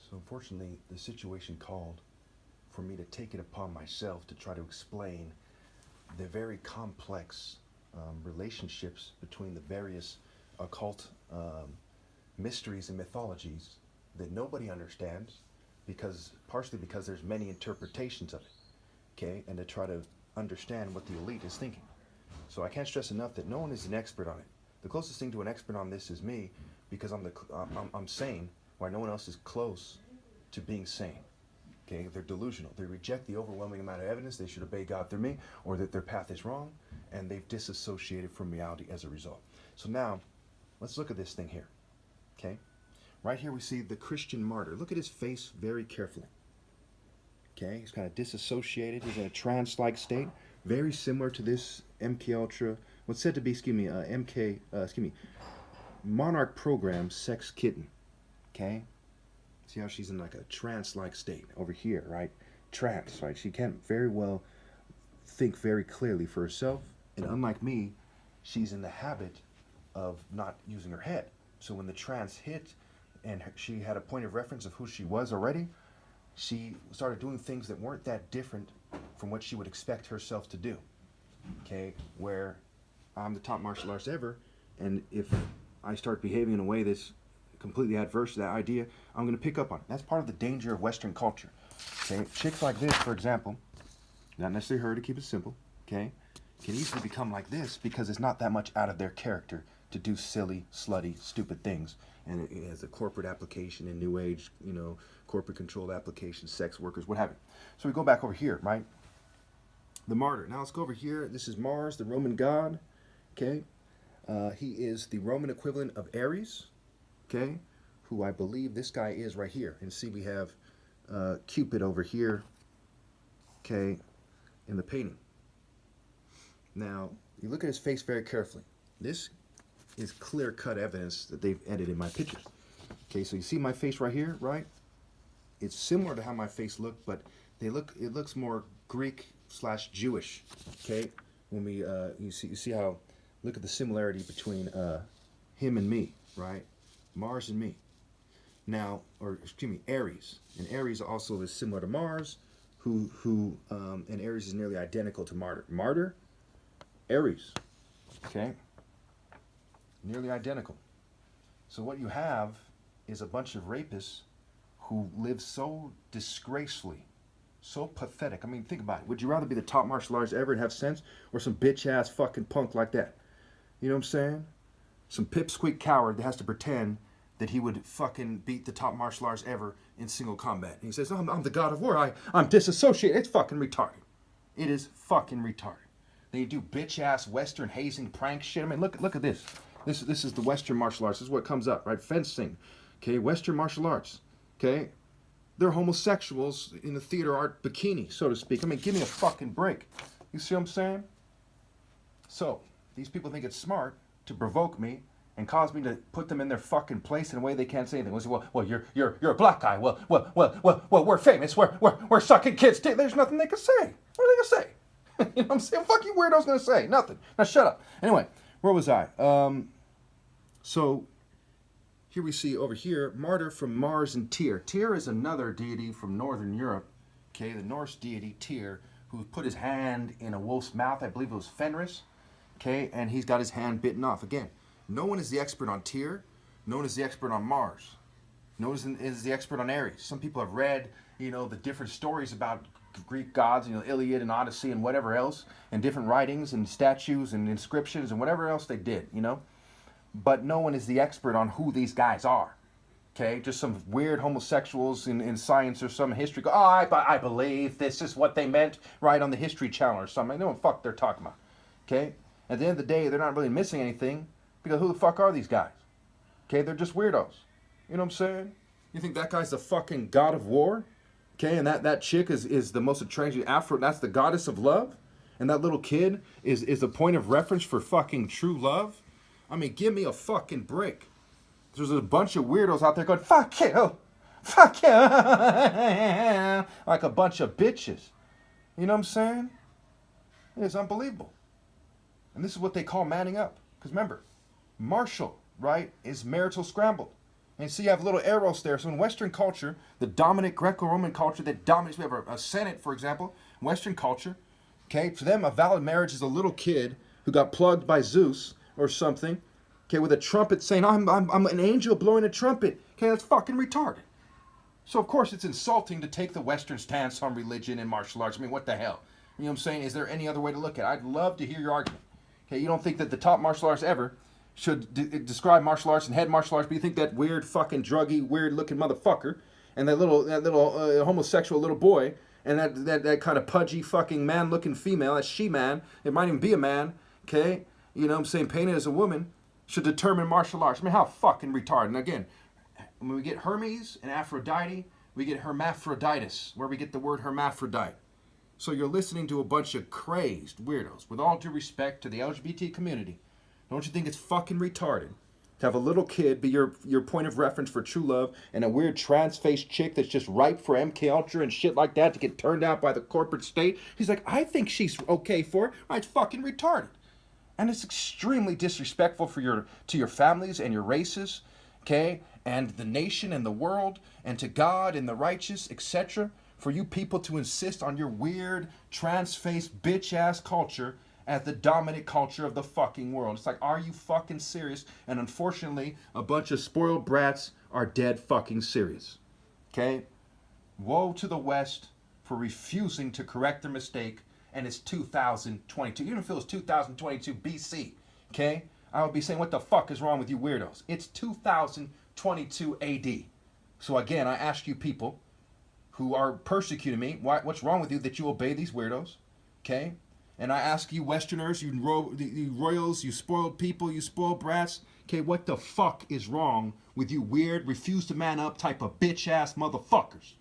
So unfortunately, the situation called for me to take it upon myself to try to explain the very complex relationships between the various occult mysteries and mythologies that nobody understands, because partially because there's many interpretations of it, okay, and to try to understand what the elite is thinking. So I can't stress enough that no one is an expert on it. The closest thing to an expert on this is me, because I'm sane, while no one else is close to being sane. Okay, they're delusional. They reject the overwhelming amount of evidence they should obey God through me, or that their path is wrong, and they've disassociated from reality as a result. So now, let's look at this thing here. Okay, right here we see the Christian martyr. Look at his face very carefully. Okay, he's kind of disassociated. He's in a trance-like state, very similar to this MK Ultra. What's said to be, Monarch Program Sex Kitten. Okay. See how she's in like a trance-like state over here, right? Trance, right? She can't very well think very clearly for herself. And unlike me, she's in the habit of not using her head. So when the trance hit and she had a point of reference of who she was already, she started doing things that weren't that different from what she would expect herself to do. Okay? Where I'm the top martial artist ever, and if I start behaving in a way that's completely adverse to that idea, I'm going to pick up on it. That's part of the danger of Western culture. Okay, chicks like this, for example, not necessarily her, to keep it simple, okay, can easily become like this because it's not that much out of their character to do silly, slutty, stupid things. And it has a corporate application in New Age, corporate controlled applications, sex workers, what have you. So we go back over here, right? The martyr. Now let's go over here. This is Mars, the Roman god, okay? He is the Roman equivalent of Ares, okay, who I believe this guy is right here. And see, we have Cupid over here, okay, in the painting. Now, you look at his face very carefully. This is clear-cut evidence that they've edited my pictures. Okay, so you see my face right here, right? It's similar to how my face looked, but it looks more Greek/Jewish, okay? When we, you see how, look at the similarity between him and me, right? Mars and me. Now, Ares. And Ares also is similar to Mars, and Ares is nearly identical to Martyr. Martyr, Ares. Okay? Nearly identical. So what you have is a bunch of rapists who live so disgracefully, so pathetic. I mean, think about it. Would you rather be the top martial artist ever and have sense, or some bitch-ass fucking punk like that? You know what I'm saying? Some pipsqueak coward that has to pretend that he would fucking beat the top martial arts ever in single combat. And he says, I'm the god of war. I'm disassociated. It's fucking retarded. It is fucking retarded. Then you do bitch-ass Western hazing prank shit. I mean, look at this. This is the Western martial arts. This is what comes up, right? Fencing, okay? Western martial arts, okay? They're homosexuals in the theater art bikini, so to speak. I mean, give me a fucking break. You see what I'm saying? So, these people think it's smart to provoke me and cause me to put them in their fucking place in a way they can't say anything. We'll say, well, you're a black guy. Well, we're famous. We're sucking kids' dick. There's nothing they can say. What are they gonna say? You know what I'm saying? Fuck you weirdos gonna say nothing. Now shut up. Anyway, where was I? So here we see over here, martyr from Mars and Tyr. Tyr is another deity from Northern Europe. Okay, the Norse deity Tyr, who put his hand in a wolf's mouth. I believe it was Fenris. Okay, and he's got his hand bitten off. Again, no one is the expert on Tyr. No one is the expert on Mars. No one is the expert on Ares. Some people have read, the different stories about Greek gods, Iliad and Odyssey and whatever else, and different writings and statues and inscriptions and whatever else they did, But no one is the expert on who these guys are. Okay, just some weird homosexuals in science or some history. I believe this is what they meant, right, on the History Channel or something. They don't know what the fuck they're talking about. Okay? At the end of the day, they're not really missing anything, because who the fuck are these guys? Okay, they're just weirdos. You know what I'm saying? You think that guy's the fucking god of war? Okay, and that chick is the most attractive Afro, that's the goddess of love? And that little kid is a point of reference for fucking true love? I mean, give me a fucking break. There's a bunch of weirdos out there going, fuck you, like a bunch of bitches. You know what I'm saying? It's unbelievable. And this is what they call manning up. Because remember, martial, right, is marital scrambled. And see, you have little arrows there. So in Western culture, the dominant Greco-Roman culture that dominates, we have a Senate, for example, Western culture. Okay, for them, a valid marriage is a little kid who got plugged by Zeus or something. Okay, with a trumpet saying, I'm an angel blowing a trumpet. Okay, that's fucking retarded. So, of course, it's insulting to take the Western stance on religion and martial arts. I mean, what the hell? You know what I'm saying? Is there any other way to look at it? I'd love to hear your argument. Okay, you don't think that the top martial arts ever should describe martial arts and head martial arts, but you think that weird fucking druggy, weird looking motherfucker and that little homosexual little boy and that kind of pudgy fucking man looking female, that she-man, it might even be a man, okay? You know what I'm saying? Painted as a woman should determine martial arts. I mean, how fucking retarded. And again, when we get Hermes and Aphrodite, we get hermaphroditus, where we get the word hermaphrodite. So you're listening to a bunch of crazed weirdos. With all due respect to the LGBT community, don't you think it's fucking retarded to have a little kid be your point of reference for true love and a weird trans-faced chick that's just ripe for MK Ultra and shit like that to get turned out by the corporate state? He's like, I think she's okay for it. It's fucking retarded. And it's extremely disrespectful to your families and your races, okay? And the nation and the world and to God and the righteous, etc. For you people to insist on your weird trans-faced bitch-ass culture as the dominant culture of the fucking world. It's like, are you fucking serious? And unfortunately, a bunch of spoiled brats are dead fucking serious. Okay? Woe to the West for refusing to correct their mistake, and it's 2022. Even if it was 2022 BC, okay? I would be saying, what the fuck is wrong with you weirdos? It's 2022 AD. So again, I ask you people who are persecuting me, what's wrong with you that you obey these weirdos, okay? And I ask you Westerners, you royals, you spoiled people, you spoiled brats, okay, what the fuck is wrong with you weird, refuse to man up type of bitch-ass motherfuckers?